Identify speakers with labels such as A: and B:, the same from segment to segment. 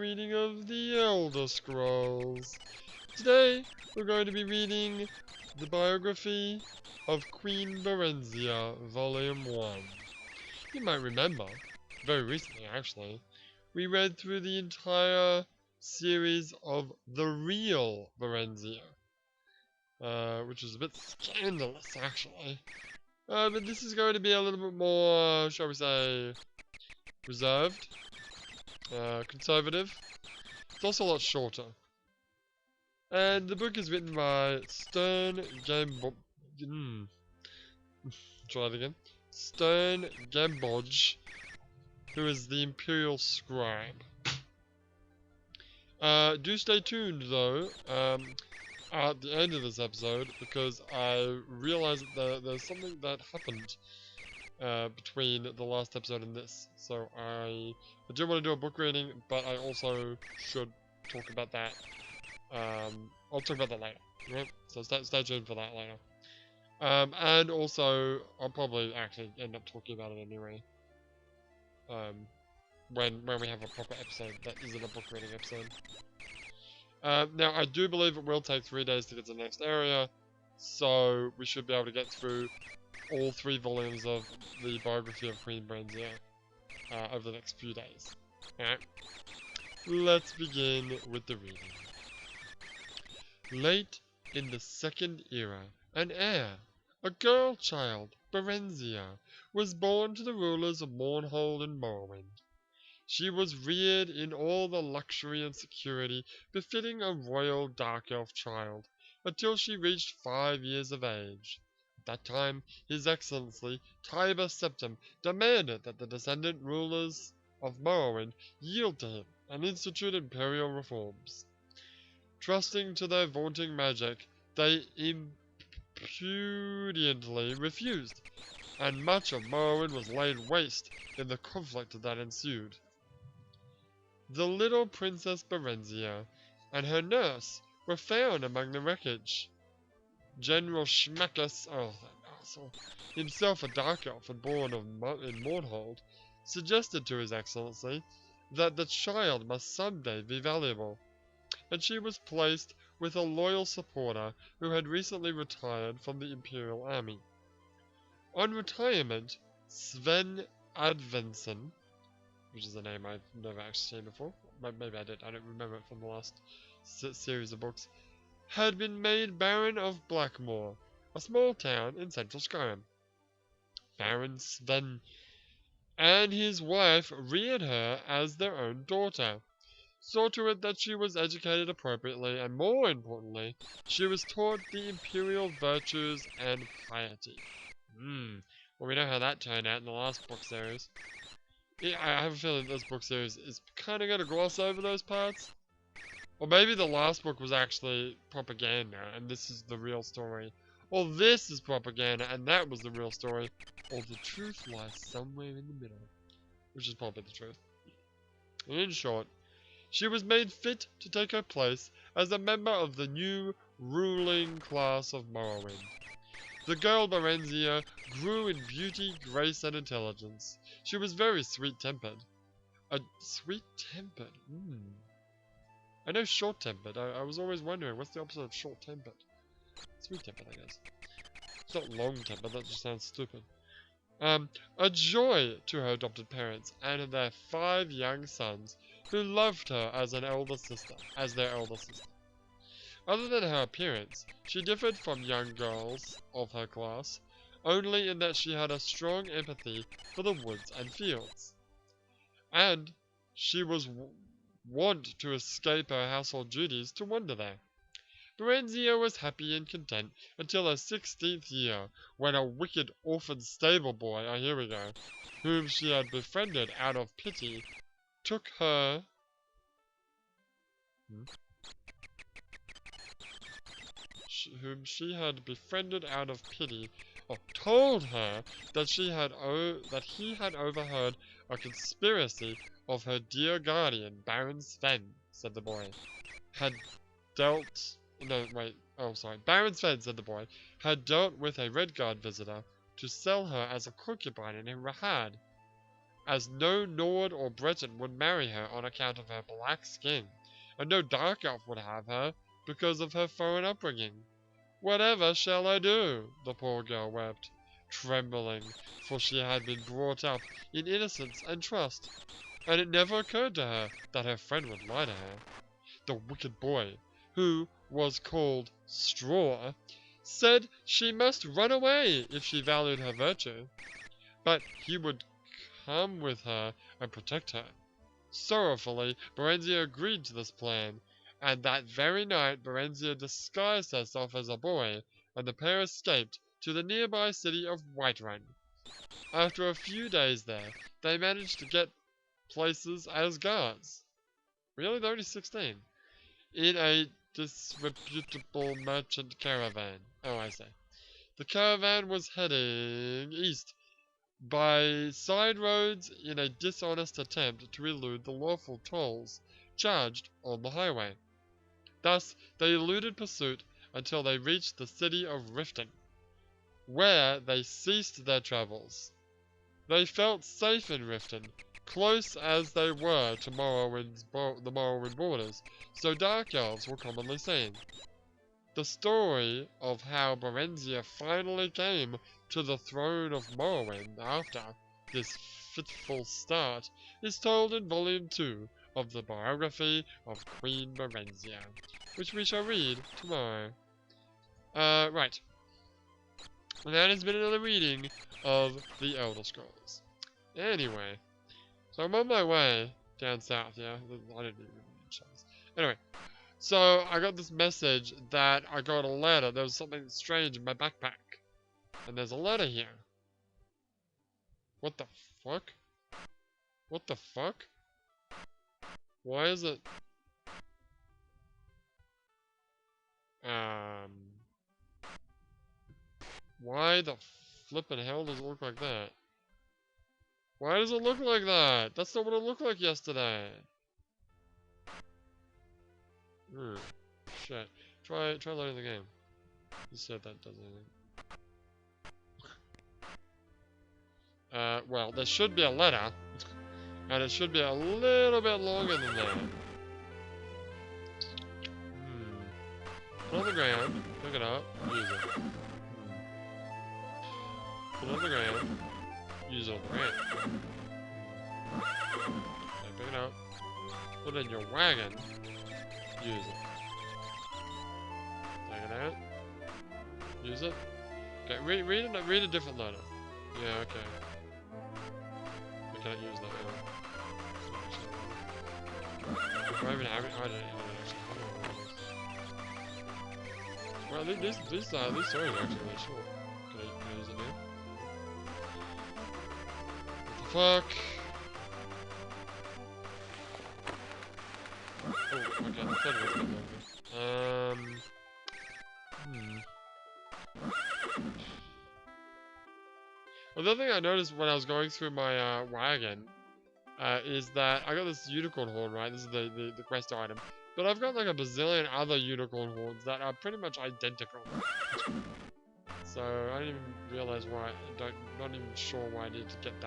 A: reading of the Elder Scrolls. Today, we're going to be reading the biography of Queen Barenziah, Volume 1. You might remember, very recently actually, we read through the entire series of The Real Barenziah, which is a bit scandalous actually. But this is going to be a little bit more, shall we say, reserved, conservative. It's also a lot shorter. And the book is written by Stern try it again. Stern Gambodge, who is the Imperial Scribe. Do stay tuned though, at the end of this episode, because I realized that there's something that happened between the last episode and this. So I do want to do a book reading, but I also should talk about that. I'll talk about that later. Right? So stay tuned for that later. And also, I'll probably actually end up talking about it anyway. When we have a proper episode that isn't a book reading episode. Now, I do believe it will take 3 days to get to the next area, so we should be able to get through all 3 volumes of the biography of Queen Barenziah over the next few days. Alright, let's begin with the reading. Late in the Second Era, an heir, a girl child, Barenziah, was born to the rulers of Mournhold and Morrowind. She was reared in all the luxury and security befitting a royal dark elf child, until she reached 5 years of age. At that time, His Excellency Tiber Septim demanded that the descendant rulers of Morrowind yield to him and institute imperial reforms. Trusting to their vaunting magic, they impudently refused, and much of Morrowind was laid waste in the conflict that ensued. The little Princess Barenziah and her nurse were found among the wreckage. General Schmackus, himself a dark elf and born in Mournhold, suggested to His Excellency that the child must someday be valuable, and she was placed with a loyal supporter who had recently retired from the Imperial Army. On retirement, Sven Advensen, which is a name I've never actually seen before, maybe I did, I don't remember it from the last series of books, had been made Baron of Blackmoor, a small town in central Skyrim. Baron Sven and his wife reared her as their own daughter, saw to it that she was educated appropriately, and more importantly, she was taught the imperial virtues and piety. Well, we know how that turned out in the last book series. Yeah, I have a feeling this book series is kind of going to gloss over those parts. Or maybe the last book was actually propaganda, and this is the real story. Or this is propaganda, and that was the real story. Or the truth lies somewhere in the middle. Which is probably the truth. In short, she was made fit to take her place as a member of the new ruling class of Morrowind. The girl Barenziah grew in beauty, grace, and intelligence. She was very sweet-tempered. Sweet-tempered? I know short-tempered. I was always wondering, what's the opposite of short-tempered? Sweet-tempered, I guess. It's not long-tempered, that just sounds stupid. A joy to her adopted parents and their 5 young sons, who loved her as their elder sister. Other than her appearance, she differed from young girls of her class, only in that she had a strong empathy for the woods and fields. And she was wont to escape her household duties to wander there. Barenziah was happy and content until her 16th year, when a wicked orphan stable boy, whom she had befriended out of pity, took her... whom she had befriended out of pity, told her that he had overheard a conspiracy of her dear guardian, Baron Sven, said the boy, Baron Sven, said the boy, had dealt with a Redguard visitor to sell her as a concubine in Rahad. as no Nord or Breton would marry her on account of her black skin, and no Dark Elf would have her because of her foreign upbringing. Whatever shall I do? The poor girl wept, trembling, for she had been brought up in innocence and trust, and it never occurred to her that her friend would lie to her. The wicked boy, who was called Straw, said she must run away if she valued her virtue, but he would come with her and protect her. Sorrowfully, Barenziah agreed to this plan, and that very night Barenziah disguised herself as a boy, and the pair escaped to the nearby city of Whiterun. After a few days there, they managed to get places as guards. Really? They're only 16. In a disreputable merchant caravan. Oh, I see. The caravan was heading east by side roads in a dishonest attempt to elude the lawful tolls charged on the highway. Thus, they eluded pursuit until they reached the city of Riften, where they ceased their travels. They felt safe in Riften, close as they were to the Morrowind borders, so Dark Elves were commonly seen. The story of how Barenziah finally came to the throne of Morrowind after this fitful start is told in Volume 2 of the Biography of Queen Barenziah, which we shall read tomorrow. Right. And that has been another reading of the Elder Scrolls. Anyway, so I'm on my way down south, yeah? I didn't even read shows. Anyway, so I got this message that I got a letter. There was something strange in my backpack. And there's a letter here. What the fuck? What the fuck? Why is it... Why the flippin' hell does it look like that? Why does it look like that? That's not what it looked like yesterday. Shit. Try loading the game. You said that does anything. Well, there should be a letter. And it should be a little bit longer than that. Put it on the ground, pick it up, use it. Put it on the ground, use it on the ground. Okay, pick it up, put it in your wagon, use it. Take it out, use it. Okay, read a different letter. Yeah, okay. I can't use that now. Do I even have it? I don't actually. Well, these stories are actually really short. Can I use it now? What the fuck? Oh, okay, I thought it was a bit longer. Well, the other thing I noticed when I was going through my wagon is that I got this unicorn horn, right? This is the quest item. But I've got like a bazillion other unicorn horns that are pretty much identical. So I didn't even realize why. Not even sure why I needed to get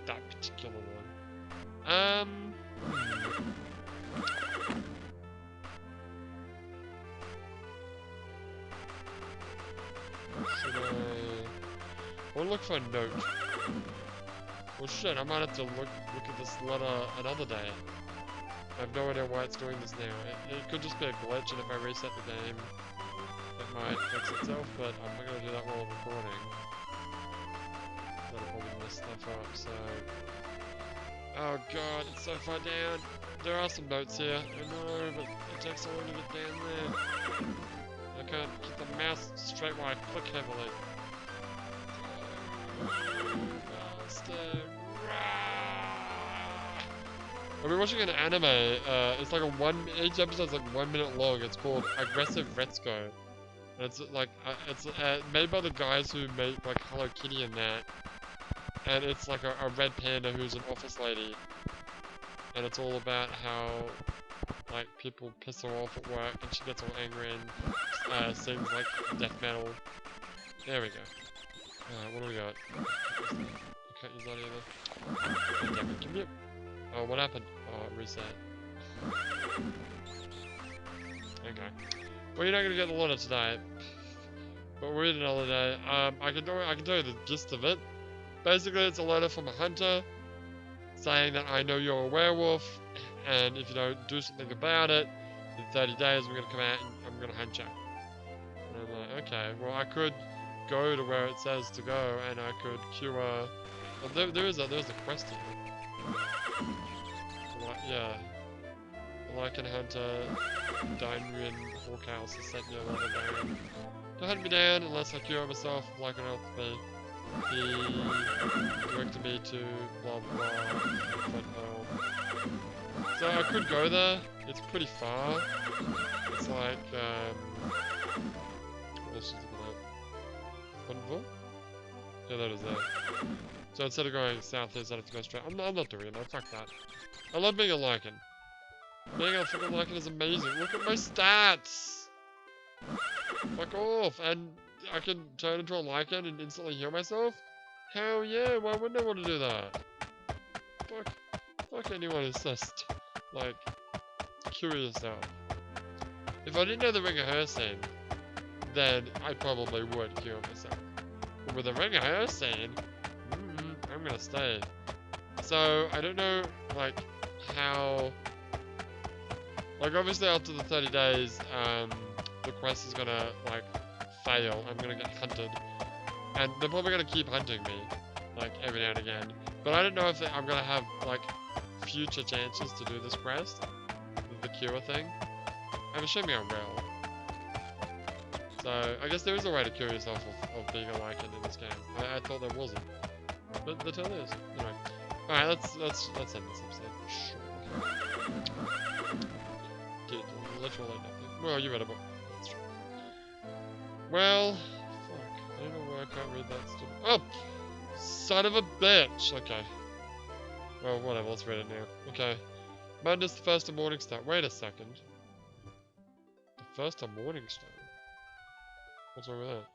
A: that particular one. Should I want to look for a note? Well, shit, I might have to look at this letter another day. I have no idea why it's doing this now. It could just be a glitch, and if I reset the game, it might fix itself, but I'm not going to do that while I'm recording. That'll probably mess stuff up, so... Oh god, it's so far down. There are some notes here, I know, but it takes so long to get down there. I can't keep the mouse straight while I click heavily. I've been watching an anime, it's like each episode's like 1 minute long. It's called Aggressive Retsuko. And it's like, it's made by the guys who made like Hello Kitty and that. And it's like a red panda who's an office lady. And it's all about how, like, people piss her off at work and she gets all angry and sings like death metal. There we go. What do we got? can't use that either. Damn it, give me a... Oh, what happened? Oh, reset. Okay. Well, you're not gonna get the letter today. But we'll read it another day. I can tell you the gist of it. Basically, it's a letter from a hunter saying that I know you're a werewolf, and if you don't do something about it, in 30 days I'm gonna come out and I'm gonna hunt you. And I'm like, okay, well I could go to where it says to go, and I could cure. Well, there's a quest here. Like, yeah, a lichen hunter, Daimrian Hawkhouse has sent you a letter down. To hunt me down unless I cure myself of lichen health. He directed me to blah blah blah. So I could go there. It's pretty far. It's like what else is it? Funville? Yeah, that is there. So instead of going southeast, I have to go straight. I'm not doing it. Fuck that. I love being a lichen. Being a fucking lichen is amazing. Look at my stats. Fuck off. And I can turn into a lichen and instantly heal myself? Hell yeah, why wouldn't I want to do that? Fuck anyone who's just, like, curious now. If I didn't know the Ring of Hercene, then I probably would heal myself. But with the Ring of Hercene, I'm gonna stay. So, I don't know, like, how... Like, obviously after the 30 days, the quest is gonna, like, fail. I'm gonna get hunted. And they're probably gonna keep hunting me, like, every now and again. But I don't know if I'm gonna have, like, future chances to do this quest. The cure thing. I'm assuming I will. So, I guess there is a way to cure yourself of being a lichen in this game. I thought there wasn't. But there totally is. Anyway. Alright, let's end this episode. Sure. Did literally nothing. Well, you read a book. That's true. Well, fuck. I don't know why I can't read that stuff. Oh! Son of a bitch! Okay. Well, whatever, let's read it now. Okay. Madness, the first of Morningstar. Wait a second. The first of Morningstar? What's wrong with that?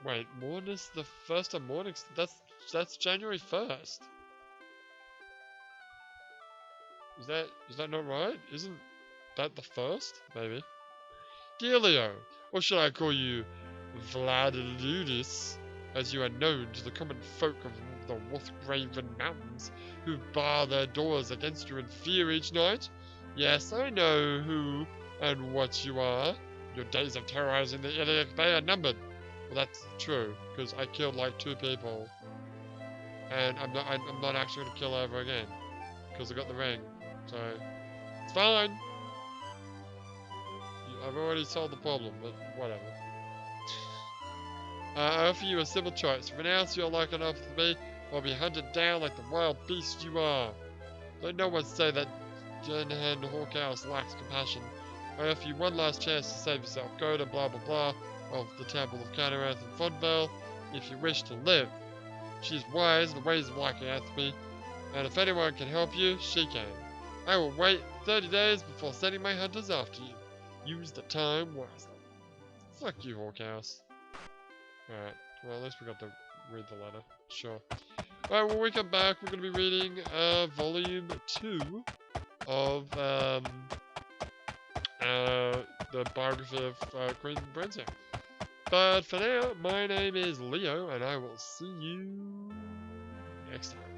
A: Wait, Madness, the first of Morningstar? That's January 1st. Is that not right? Isn't that the first? Maybe. Dear Leo, or should I call you Vladiludis, as you are known to the common folk of the Wolfgraven Mountains, who bar their doors against you in fear each night? Yes, I know who and what you are. Your days of terrorizing the Iliac Bay are numbered. Well, that's true, because I killed like 2 people. And I'm not actually going to kill ever again, because I got the ring. So, it's fine. I've already solved the problem, but whatever. I offer you a simple choice. Renounce your like enough to me, or be hunted down like the wild beast you are. Let no one say that Jenhan Hawkhouse lacks compassion. I offer you one last chance to save yourself. Go to blah blah blah of the Temple of Canarath in Funville if you wish to live. She's wise in the ways of lycanthropy, and if anyone can help you, she can. I will wait 30 days before sending my hunters after you. Use the time wisely. Fuck you, Hawkhouse. Alright, well at least we got to read the letter. Sure. Alright, when we come back, we're going to be reading volume 2 of the biography of Queen Barenziah. But for now, my name is Leo, and I will see you next time.